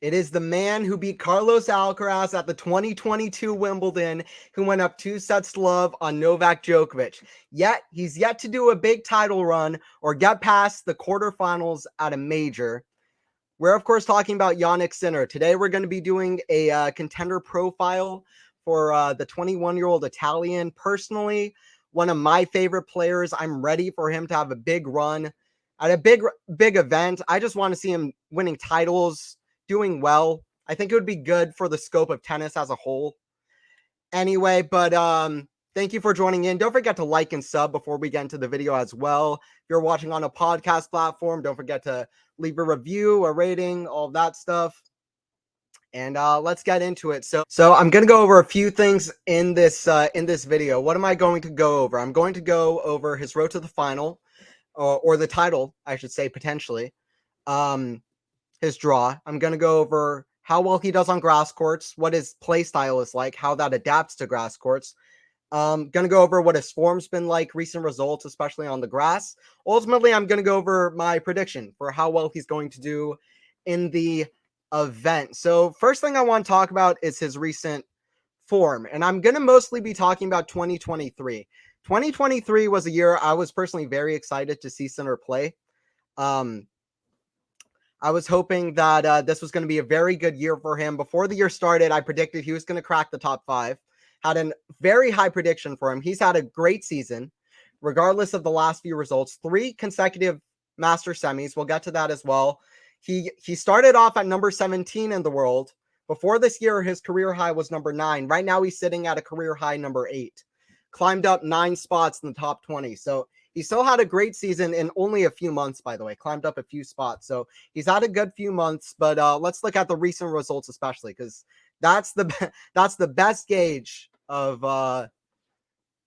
It is the man who beat Carlos Alcaraz at the 2022 Wimbledon, who went up 2-0 on Novak Djokovic. Yet, he's yet to do a big title run or get past the quarterfinals at a major. We're, of course, talking about Jannik Sinner. Today, we're going to be doing a contender profile for the 21-year-old Italian. Personally, one of my favorite players. I'm ready for him to have a big run at a big event. I just want to see him winning titles, doing well. I think it would be good for the scope of tennis as a whole. Anyway, but thank you for joining in. Don't forget to like and sub before we get into the video as well. If you're watching on a podcast platform, don't forget to leave a review, a rating, all that stuff. And let's get into it. So I'm going to go over a few things in this video. What am I going to go over? I'm going to go over his road to the final, or the title, I should say, potentially. His draw. I'm going to go over how well he does on grass courts, what his play style is like, how that adapts to grass courts. Going to go over what his form's been like, recent results, especially on the grass. Ultimately, I'm going to go over my prediction for how well he's going to do in the event. So first thing I want to talk about is his recent form, and I'm going to mostly be talking about 2023. 2023 was a year I was personally very excited to see Sinner play. I was hoping that this was going to be a very good year for him. Before the year started, I predicted he was going to crack the top 5. Had a very high prediction for him. He's had a great season, regardless of the last few results. 3 consecutive Master semis. We'll get to that as well. He started off at number 17 in the world. Before this year, his career high was number 9. Right now, he's sitting at a career high number 8. Climbed up 9 spots in the top 20. So he still had a great season in only a few months, by the way. Climbed up a few spots. So he's had a good few months. But let's look at the recent results, especially, because that's the best gauge of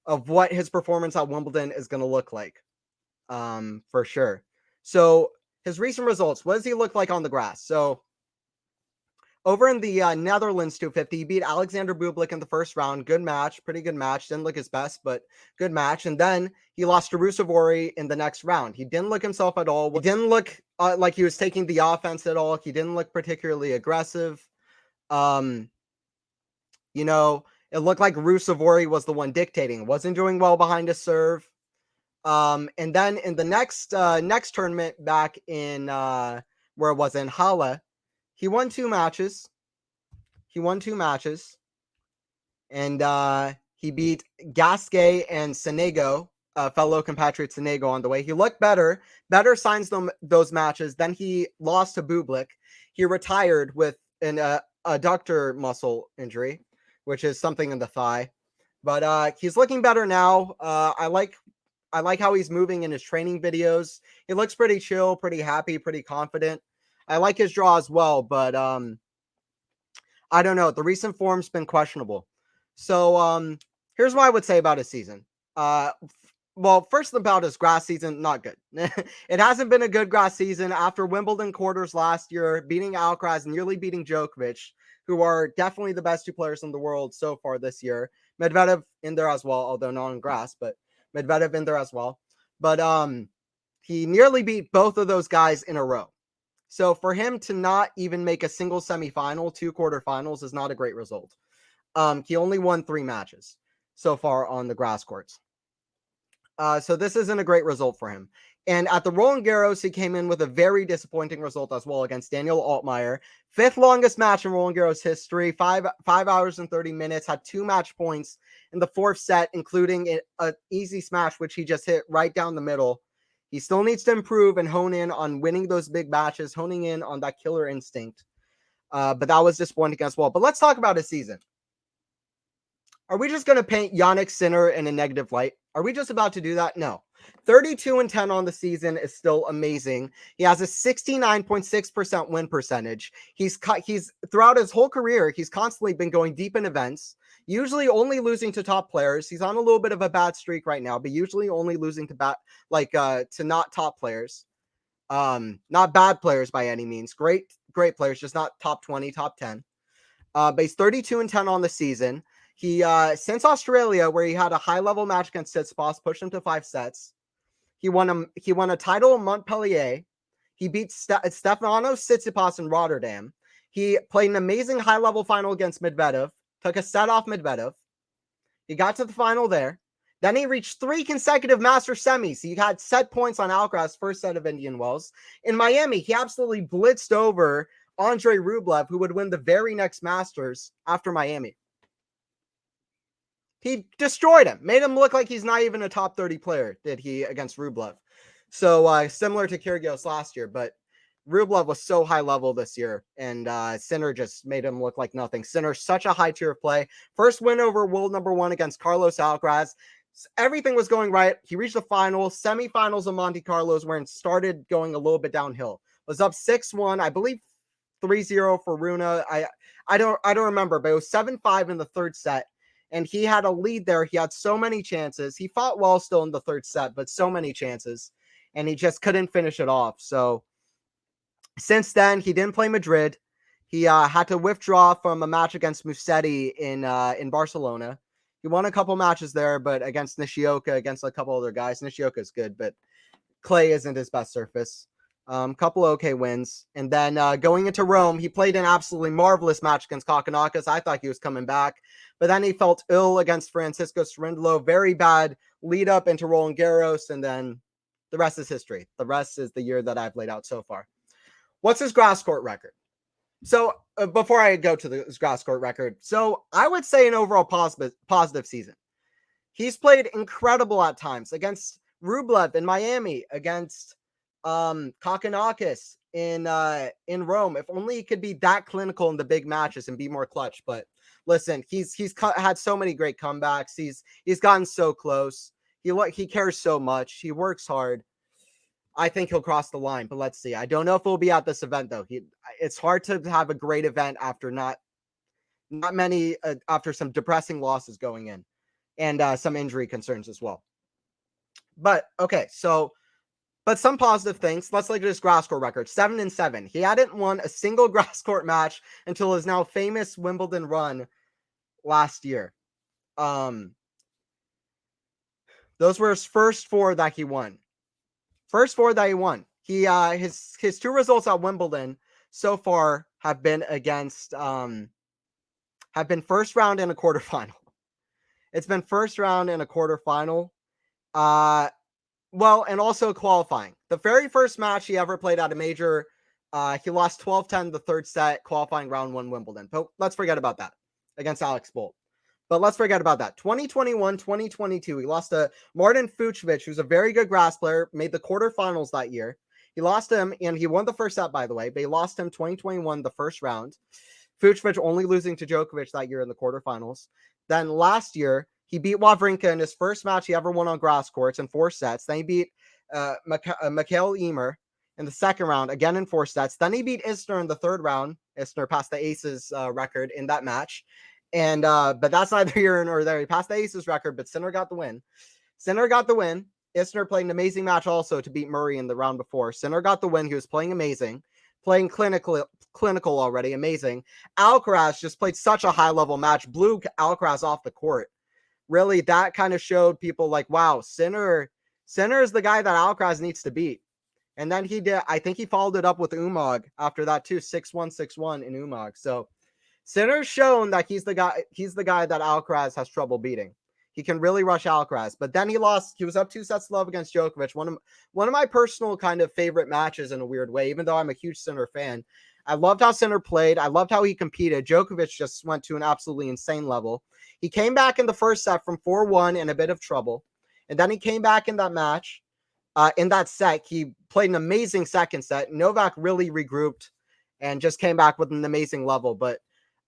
what his performance at Wimbledon is going to look like, for sure. So his recent results, what does he look like on the grass? So over in the Netherlands 250, he beat Alexander Bublik in the first round. Good match, pretty good match. Didn't look his best, but good match. And then he lost to Ruusuvuori in the next round. He didn't look himself at all. He didn't look like he was taking the offense at all. He didn't look particularly aggressive. You know, it looked like Ruusuvuori was the one dictating. Wasn't doing well behind his serve. And then in the next tournament back in where it was in Halle, he won 2 matches. And he beat Gasquet and Sonego, fellow compatriot Sonego, on the way. He looked better signs those matches. Then he lost to Bublik. He retired with an adductor muscle injury, which is something in the thigh. But he's looking better now. I like how he's moving in his training videos. He looks pretty chill, pretty happy, pretty confident. I like his draw as well, but I don't know. The recent form's been questionable. So here's what I would say about his season. Well, first about his grass season, not good. It hasn't been a good grass season. After Wimbledon quarters last year, beating Alcaraz, nearly beating Djokovic, who are definitely the best 2 players in the world so far this year. Medvedev in there as well, although not on grass, but Medvedev in there as well. But he nearly beat both of those guys in a row. So for him to not even make a single semifinal, 2 quarterfinals is not a great result. He only won 3 matches so far on the grass courts. So this isn't a great result for him. And at the Roland Garros, he came in with a very disappointing result as well against Daniel Altmaier. 5th longest match in Roland Garros history, 5 hours and 30 minutes, had 2 match points in the 4th set, including an easy smash, which he just hit right down the middle. He still needs to improve and hone in on winning those big matches, honing in on that killer instinct. But that was disappointing as well. But let's talk about his season. Are we just going to paint Jannik Sinner in a negative light? Are we just about to do that? No. 32-10 on the season is still amazing. He has a 69.6% win percentage. He's throughout his whole career, he's constantly been going deep in events, usually only losing to top players. He's on a little bit of a bad streak right now, but usually only losing to not top players. Not bad players by any means. Great players, just not top 20, top 10. But he's 32-10 on the season. He since Australia, where he had a high-level match against Tsitsipas, pushed him to 5 sets. He won a title in Montpellier. He beat Stefanos Tsitsipas in Rotterdam. He played an amazing high-level final against Medvedev, took a set off Medvedev. He got to the final there. Then he reached 3 consecutive Masters semis. He had set points on Alcaraz's first set of Indian Wells. In Miami, he absolutely blitzed over Andrei Rublev, who would win the very next Masters after Miami. He destroyed him, made him look like he's not even a top 30 player, did he, against Rublev. So similar to Kyrgios last year, but Rublev was so high level this year, and Sinner just made him look like nothing. Sinner, such a high tier of play. First win over world number 1 against Carlos Alcaraz. Everything was going right. He reached the final, semifinals of Monte Carlos, where it started going a little bit downhill. Was up 6-1, I believe 3-0 for Runa. I don't remember, but it was 7-5 in the third set. And he had a lead there. He had so many chances. He fought well still in the third set, but so many chances. And he just couldn't finish it off. So since then, he didn't play Madrid. He had to withdraw from a match against Musetti in Barcelona. He won a couple matches there, but against Nishioka, against a couple other guys. Nishioka is good, but clay isn't his best surface. Couple okay wins. And then going into Rome, he played an absolutely marvelous match against Kokkinakis. I thought he was coming back. But then he felt ill against Francisco Cerundolo. Very bad lead up into Roland Garros. And then the rest is history. The rest is the year that I've laid out so far. What's his grass court record? So before I go to the grass court record, so I would say an overall positive season. He's played incredible at times against Rublev in Miami, against Kokkinakis in Rome. If only he could be that clinical in the big matches and be more clutch. But listen, he's had so many great comebacks. He's gotten so close. He cares so much. He works hard. I think he'll cross the line, but let's see. I don't know if he'll be at this event though. It's hard to have a great event after not many after some depressing losses going in, and some injury concerns as well. But okay, but some positive things. Let's look at his grass court record: 7-7. He hadn't won a single grass court match until his now famous Wimbledon run last year. Those were his first 4 that he won. First 4 that he won. He his 2 results at Wimbledon so far have been against have been first round and a quarterfinal. It's been first round and a quarterfinal. Well, and also qualifying. The very first match he ever played at a major, he lost 12-10 the third set, qualifying round 1 Wimbledon. But let's forget about that against Alex Bolt. But let's forget about that. 2021, 2022, he lost to Martin Fucsovics, who's a very good grass player, made the quarterfinals that year. He lost him, and he won the first set, by the way, but he lost him 2021, the first round. Fucsovics only losing to Djokovic that year in the quarterfinals. Then last year, he beat Wawrinka in his first match he ever won on grass courts in 4 sets. Then he beat Mikael Ymer in the second round, again in 4 sets. Then he beat Isner in the third round. Isner passed the Aces record in that match. And but that's neither here nor there. He passed the Aces record, but Sinner got the win. Isner played an amazing match also to beat Murray in the round before. Sinner got the win. He was playing amazing, playing clinical already, amazing. Alcaraz just played such a high-level match, blew Alcaraz off the court. Really, that kind of showed people like, wow, Sinner is the guy that Alcaraz needs to beat. And then he did. I think he followed it up with Umag after that too, 6-1, 6-1 in Umag. So Sinner's shown that he's the guy that Alcaraz has trouble beating. He can really rush Alcaraz. But then he lost. He was up 2 sets to love against Djokovic. One of my personal kind of favorite matches in a weird way, even though I'm a huge Sinner fan. I loved how Sinner played. I loved how he competed. Djokovic just went to an absolutely insane level. He came back in the first set from 4-1 in a bit of trouble. And then he came back in that match. In that set, he played an amazing second set. Novak really regrouped and just came back with an amazing level. But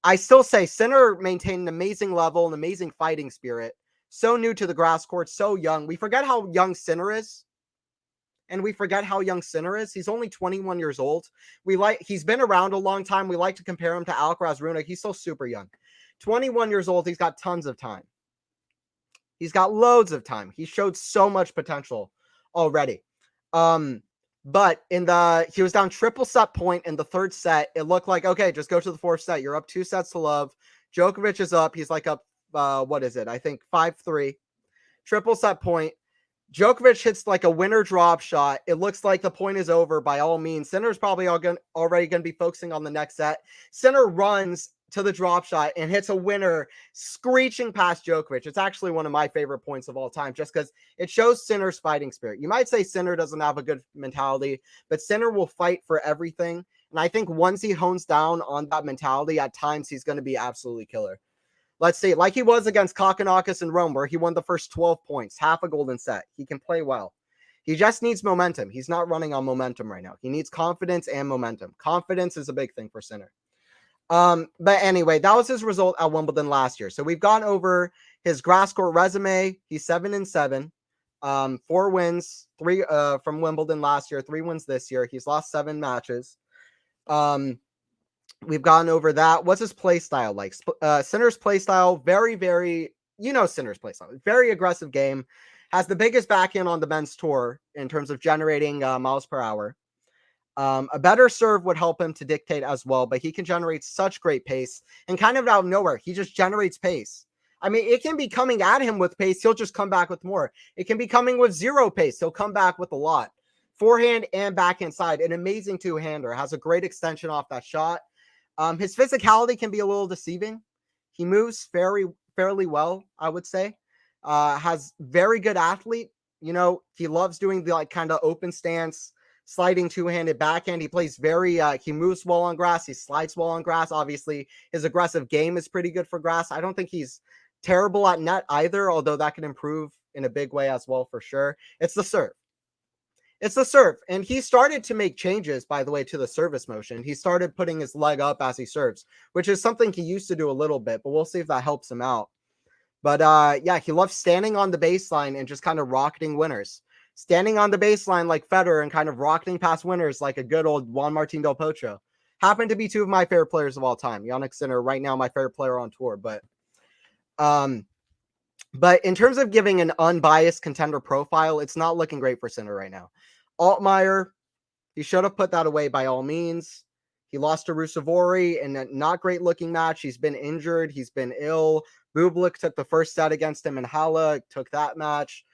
I still say Sinner maintained an amazing level, an amazing fighting spirit. So new to the grass court, so young. We forget how young Sinner is. And we forget how young Sinner is. He's only 21 years old. He's been around a long time. We like to compare him to Alcaraz Runa. He's still super young. 21 years old. He's got tons of time. He's got loads of time. He showed so much potential already. But he was down triple set point in the third set. It looked like, okay, just go to the fourth set. You're up 2 sets to love. Djokovic is up. He's like up, what is it? I think 5-3. Triple set point. Djokovic hits like a winner drop shot. It looks like the point is over by all means. Sinner's probably already going to be focusing on the next set. Sinner runs to the drop shot and hits a winner screeching past Djokovic. It's actually one of my favorite points of all time just because it shows Sinner's fighting spirit. You might say Sinner doesn't have a good mentality, but Sinner will fight for everything. And I think once he hones down on that mentality, at times he's going to be absolutely killer. Let's see, like he was against Kokkinakis in Rome, where he won the first 12 points, half a golden set. He can play well. He just needs momentum. He's not running on momentum right now. He needs confidence and momentum. Confidence is a big thing for Sinner. But anyway, that was his result at Wimbledon last year. So we've gone over his grass court resume. He's 7-7, 4 wins, 3 from Wimbledon last year, 3 wins this year. He's lost 7 matches. We've gone over that. What's his play style like? Sinner's play style, very, very, Sinner's play style. Very aggressive game. Has the biggest backhand on the men's tour in terms of generating miles per hour. A better serve would help him to dictate as well, but he can generate such great pace and kind of out of nowhere. He just generates pace. I mean, it can be coming at him with pace. He'll just come back with more. It can be coming with 0 pace. He'll come back with a lot. Forehand and backhand side, an amazing two-hander. Has a great extension off that shot. His physicality can be a little deceiving. He moves fairly well, I would say. Has very good athlete. He loves doing the kind of open stance, sliding two-handed backhand. He plays he moves well on grass. He slides well on grass. Obviously, his aggressive game is pretty good for grass. I don't think he's terrible at net either, although that can improve in a big way as well for sure. It's the serve. And he started to make changes, by the way, to the service motion. He started putting his leg up as he serves, which is something he used to do a little bit, but we'll see if that helps him out. But yeah, he loves standing on the baseline and just kind of rocketing winners. Standing on the baseline like Federer and kind of rocketing past winners like a good old Juan Martín del Potro. Happen to be 2 of my favorite players of all time. Jannik Sinner, right now, my favorite player on tour. But in terms of giving an unbiased contender profile, it's not looking great for Sinner right now. Altmaier, he should have put that away by all means. He lost to Rusevori in a not great looking match. He's been injured. He's been ill. Bublik took the first set against him in Halle, took that match.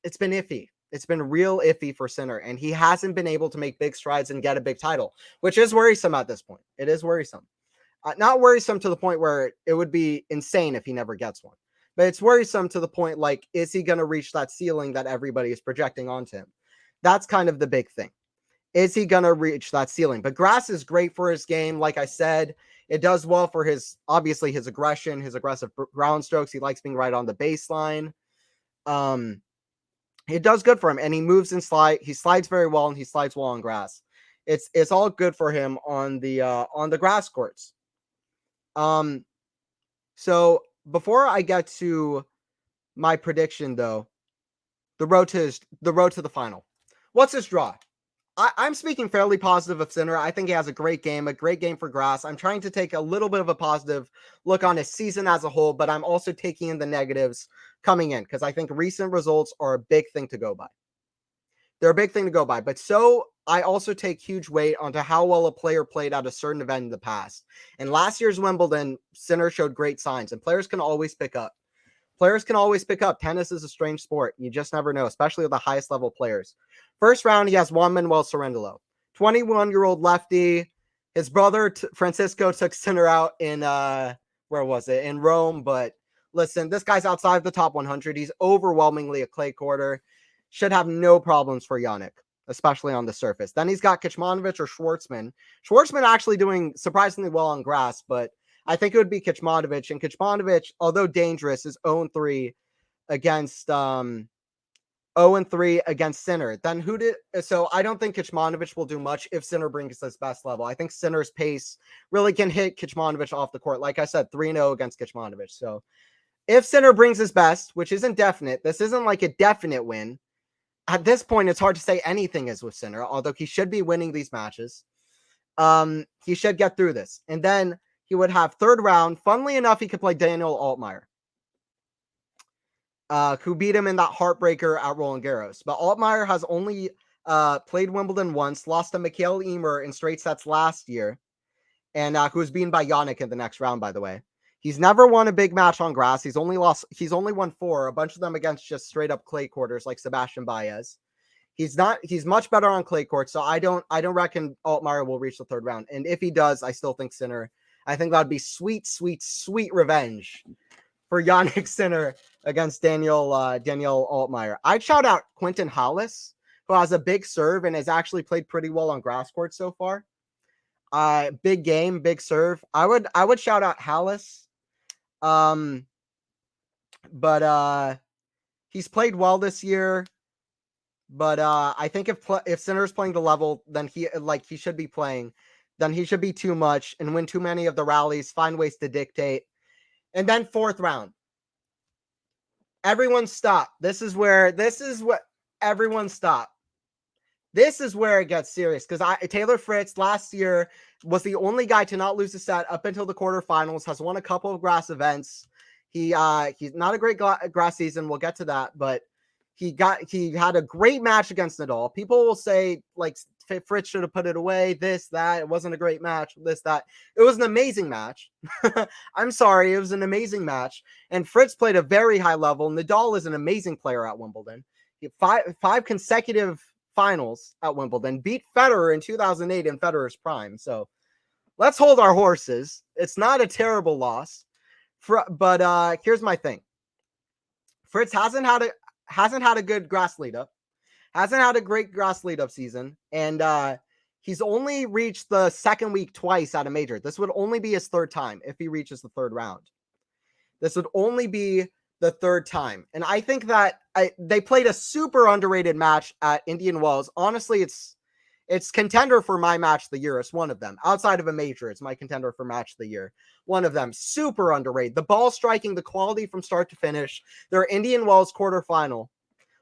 It's been iffy. It's been real iffy for Sinner, and he hasn't been able to make big strides and get a big title, which is worrisome at this point. It is worrisome. Not worrisome to the point where it would be insane if he never gets one, but it's worrisome to the point like, is he going to reach that ceiling that everybody is projecting onto him? That's kind of the big thing. Is he going to reach that ceiling? But grass is great for his game. Like I said, it does well for his aggression, his aggressive ground strokes. He likes being right on the baseline. It does good for him, and he moves and slide. He slides very well, and he slides well on grass. It's all good for him on the grass courts. So before I get to my prediction, though, the road to the final. What's his draw? I'm speaking fairly positive of Sinner. I think he has a great game for grass. I'm trying to take a little bit of a positive look on his season as a whole, but I'm also taking in the negatives coming in because I think recent results are a big thing to go by. They're a big thing to go by, but so I also take huge weight onto how well a player played at a certain event in the past. And last year's Wimbledon, Sinner showed great signs, and players can always pick up. Tennis is a strange sport. You just never know, especially with the highest level players. First round, he has Juan Manuel Cerundolo, 21-year-old lefty. His brother, Francisco, took Sinner out in, in Rome. But listen, this guy's outside the top 100. He's overwhelmingly a clay courter. Should have no problems for Jannik, especially on the surface. Then he's got Kecmanovic or Schwartzman. Schwartzman actually doing surprisingly well on grass, but I think it would be Kecmanovic. And Kecmanovic, although dangerous, is 0-3 against 0-3 against Sinner. So I don't think Kecmanovic will do much if Sinner brings his best level. I think Sinner's pace really can hit Kecmanovic off the court. Like I said, 3-0 against Kecmanovic. So if Sinner brings his best, which isn't definite, this isn't like a definite win. At this point, it's hard to say anything is with Sinner, although he should be winning these matches. He should get through this. And then he would have third round. Funnily enough, he could play Daniel Altmaier, who beat him in that heartbreaker at Roland Garros. But Altmaier has only played Wimbledon once, lost to Mikael Ymer in straight sets last year, and who was beaten by Jannik in the next round, by the way. He's never won a big match on grass. He's only won 4, a bunch of them against just straight up clay quarters like Sebastian Baez. He's much better on clay court, so I don't reckon Altmaier will reach the 3rd round. And if he does, I still think Sinner. I think that'd be sweet, sweet, sweet revenge for Jannik Sinner against Daniel Altmaier. I'd shout out Quentin Hallis, who has a big serve and has actually played pretty well on grass court so far. Big game, big serve. I would shout out Hallis. But he's played well this year. But I think if Sinner's playing the level, then he should be playing, then he should be too much and win too many of the rallies, find ways to dictate. And then 4th round. Everyone stop. This is what everyone stop. This is where it gets serious because Taylor Fritz last year was the only guy to not lose a set up until the quarterfinals, has won a couple of grass events. He's not a great grass season. We'll get to that, but he had a great match against Nadal. People will say like Fritz should have put it away, this, that. It wasn't a great match, this, that. It was an amazing match. I'm sorry. It was an amazing match. And Fritz played a very high level. Nadal is an amazing player at Wimbledon. He had five consecutive finals at Wimbledon, beat Federer in 2008 in Federer's prime. So let's hold our horses. It's not a terrible loss. But here's my thing. Fritz hasn't had a good grass lead up. Hasn't had a great grass lead up season. And he's only reached the second week twice at a major. This would only be his 3rd time if he reaches the 3rd round. This would only be the 3rd time. And I think that they played a super underrated match at Indian Wells. Honestly, it's contender for my match of the year. It's one of them. Outside of a major, it's my contender for match of the year. One of them. Super underrated. The ball striking, the quality from start to finish. Their Indian Wells quarterfinal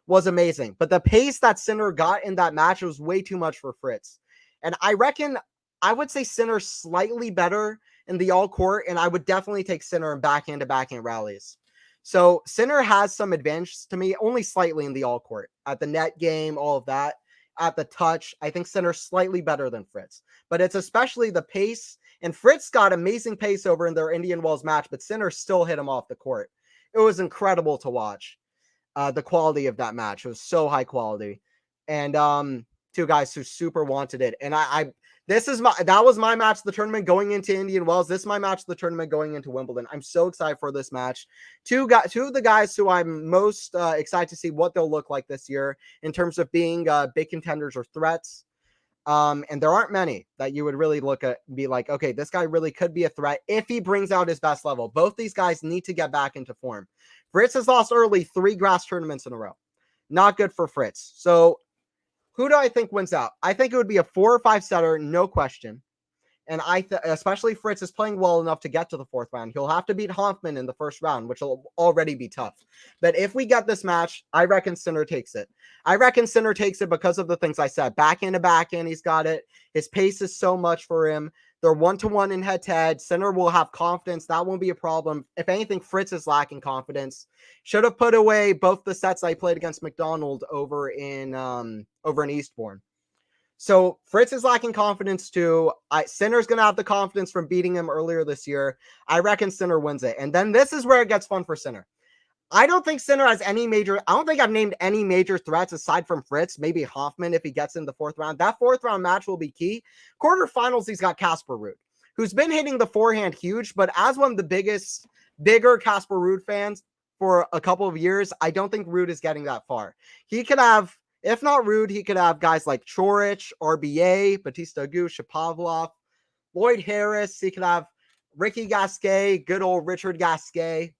was amazing. But the pace that Sinner got in that match was way too much for Fritz. And I would say Sinner slightly better in the all court, and I would definitely take Sinner in backhand to backhand rallies. So Sinner has some advantage to me, only slightly in the all court. At the net game, all of that. At the touch, I think Sinner's slightly better than Fritz. But it's especially the pace. And Fritz got amazing pace over in their Indian Wells match, but Sinner still hit him off the court. It was incredible to watch. The quality of that match. It was so high quality. And two guys who super wanted it. And that was my match of the tournament going into Indian Wells. This is my match of the tournament going into Wimbledon. I'm so excited for this match. Two of the guys who I'm most excited to see what they'll look like this year in terms of being big contenders or threats. And there aren't many that you would really look at and be like, okay, this guy really could be a threat if he brings out his best level. Both these guys need to get back into form. Fritz has lost early 3 grass tournaments in a row. Not good for Fritz. So who do I think wins out? I think it would be a 4 or 5 setter, no question. And especially Fritz is playing well enough to get to the 4th round. He'll have to beat Hoffman in the 1st round, which will already be tough. But if we get this match, I reckon Sinner takes it. I reckon Sinner takes it because of the things I said. Backhand to backhand, he's got it. His pace is so much for him. They're 1-1 in head-to-head. Sinner will have confidence. That won't be a problem. If anything, Fritz is lacking confidence. Should have put away both the sets I played against McDonald over in Eastbourne. So Fritz is lacking confidence too. Sinner's going to have the confidence from beating him earlier this year. I reckon Sinner wins it. And then this is where it gets fun for Sinner. I don't think Sinner has I don't think I've named any major threats aside from Fritz. Maybe Hoffman if he gets in the 4th round. That 4th round match will be key. Quarterfinals, he's got Casper Ruud, who's been hitting the forehand huge, but as one of the bigger Casper Ruud fans for a couple of years, I don't think Ruud is getting that far. He could have, if not Ruud, he could have guys like Chorich, RBA, Batista Agut, Shapovalov, Lloyd Harris. He could have Ricky Gasquet, good old Richard Gasquet.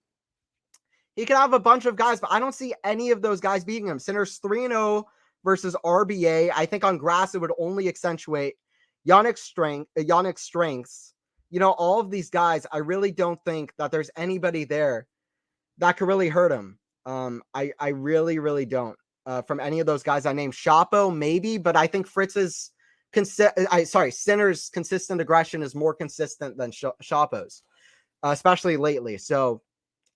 He could have a bunch of guys, but I don't see any of those guys beating him. Sinner's 3-0 versus RBA. I think on grass, it would only accentuate Jannik's strengths. You know, all of these guys, I really don't think that there's anybody there that could really hurt him. I really, really don't. From any of those guys I named. Shapo, maybe, but I think Sinner's consistent aggression is more consistent than Shapo's, especially lately. So,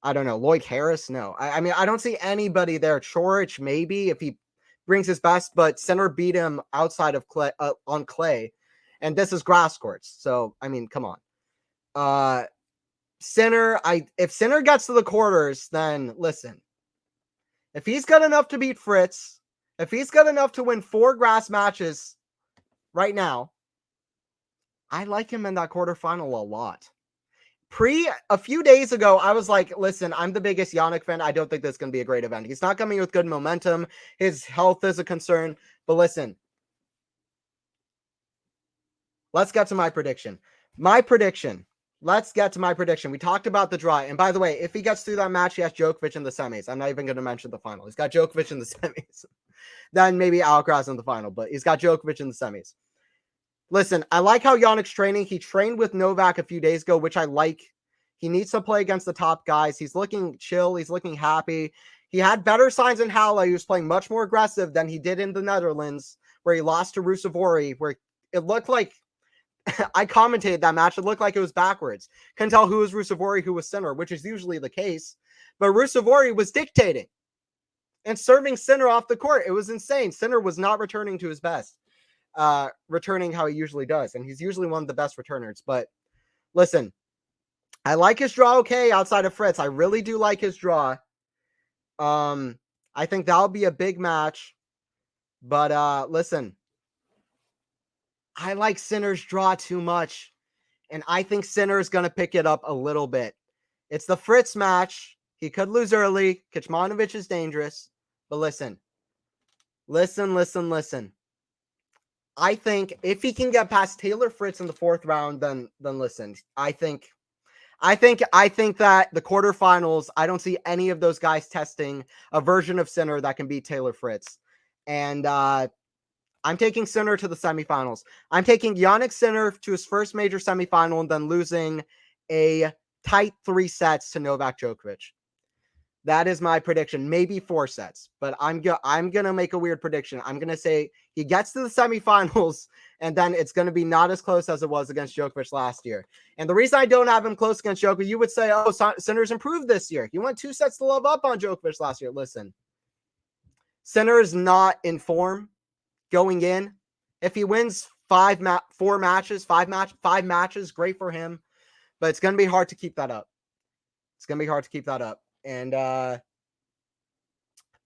I don't know. Lloyd Harris, no. I mean, I don't see anybody there. Chorich, maybe, if he brings his best, but Sinner beat him outside of clay, on clay, and this is grass courts. So, I mean, come on. Sinner, if Sinner gets to the quarters, then listen. If he's good enough to beat Fritz, if he's good enough to win 4 grass matches right now, I like him in that quarterfinal a lot. A few days ago, I was like, listen, I'm the biggest Jannik fan. I don't think this is going to be a great event. He's not coming with good momentum. His health is a concern. But listen, let's get to my prediction. Let's get to my prediction. We talked about the draw. And by the way, if he gets through that match, he has Djokovic in the semis. I'm not even going to mention the final. He's got Djokovic in the semis. Then maybe Alcaraz in the final, but he's got Djokovic in the semis. Listen, I like how Jannik's training. He trained with Novak a few days ago, which I like. He needs to play against the top guys. He's looking chill. He's looking happy. He had better signs in Halle. He was playing much more aggressive than he did in the Netherlands, where he lost to Ruusuvuori, where it looked like I commentated that match. It looked like it was backwards. Couldn't tell who was Ruusuvuori, who was Sinner, which is usually the case. But Ruusuvuori was dictating and serving Sinner off the court. It was insane. Sinner was not returning to his best. Returning how he usually does, and he's usually one of the best returners. But listen, I like his draw okay outside of Fritz. I really do like his draw. I think that'll be a big match. But listen, I like Sinner's draw too much, and I think Sinner is going to pick it up a little bit. It's the Fritz match. He could lose early. Kecmanovic is dangerous. But listen. I think if he can get past Taylor Fritz in the 4th round, then listen. I think that the quarterfinals, I don't see any of those guys testing a version of Sinner that can beat Taylor Fritz. And I'm taking Sinner to the semifinals. I'm taking Jannik Sinner to his first major semifinal and then losing a tight 3 sets to Novak Djokovic. That is my prediction. Maybe 4 sets, but I'm going to make a weird prediction. I'm going to say he gets to the semifinals, and then it's going to be not as close as it was against Djokovic last year. And the reason I don't have him close against Djokovic, you would say, oh, Sinner's improved this year. He went 2 sets to love up on Djokovic last year. Listen, Sinner is not in form going in. If he wins 5 matches, great for him, but it's going to be hard to keep that up. And but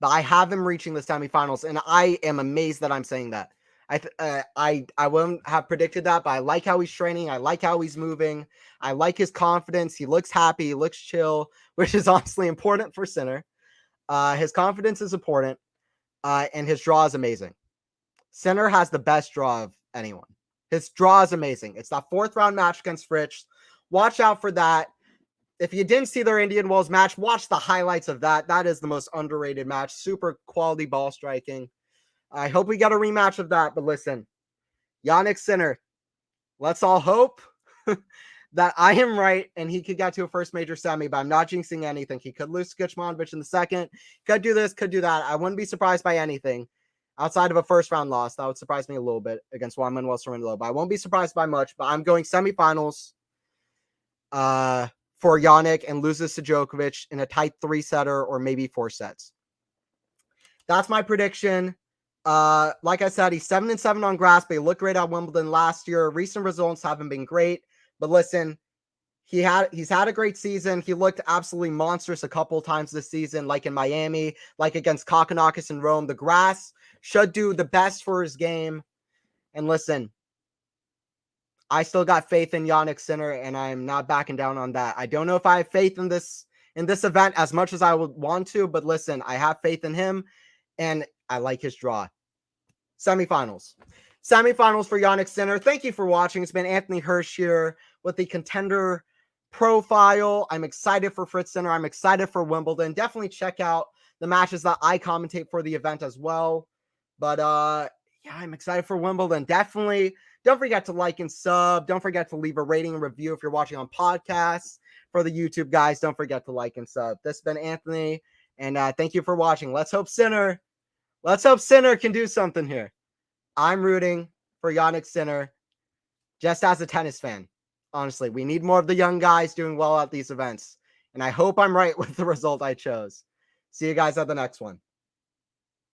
I have him reaching the semifinals, and I am amazed that I'm saying that. I wouldn't have predicted that, but I like how he's training. I like how he's moving. I like his confidence. He looks happy. He looks chill, which is honestly important for Sinner. His confidence is important, and his draw is amazing. Sinner has the best draw of anyone. His draw is amazing. It's that 4th round match against Fritz. Watch out for that. If you didn't see their Indian Wells match, watch the highlights of that. That is the most underrated match. Super quality ball striking. I hope we get a rematch of that. But listen, Jannik Sinner, let's all hope that I am right and he could get to a first major semi, but I'm not jinxing anything. He could lose to Kecmanovic in the 2nd. Could do this, could do that. I wouldn't be surprised by anything outside of a 1st round loss. That would surprise me a little bit against Juan Manuel Cirilo, but I won't be surprised by much. But I'm going semifinals. For Jannik and loses to Djokovic in a tight 3-setter or maybe 4 sets. That's my prediction. Like I said, he's 7-7 on grass, but he looked great at Wimbledon last year. Recent results haven't been great, but listen, he's had a great season. He looked absolutely monstrous a couple times this season, like in Miami, like against Kokkinakis in Rome. The grass should do the best for his game. And listen, I still got faith in Jannik Sinner, and I'm not backing down on that. I don't know if I have faith in this event as much as I would want to, but listen, I have faith in him, and I like his draw. Semifinals for Jannik Sinner. Thank you for watching. It's been Anthony Hirsch here with the Contender profile. I'm excited for Fritz Sinner. I'm excited for Wimbledon. Definitely check out the matches that I commentate for the event as well. But yeah, I'm excited for Wimbledon. Definitely. Don't forget to like and sub. Don't forget to leave a rating and review if you're watching on podcasts. For the YouTube guys, don't forget to like and sub. This has been Anthony, and thank you for watching. Let's hope Sinner can do something here. I'm rooting for Jannik Sinner just as a tennis fan. Honestly, we need more of the young guys doing well at these events, and I hope I'm right with the result I chose. See you guys at the next one.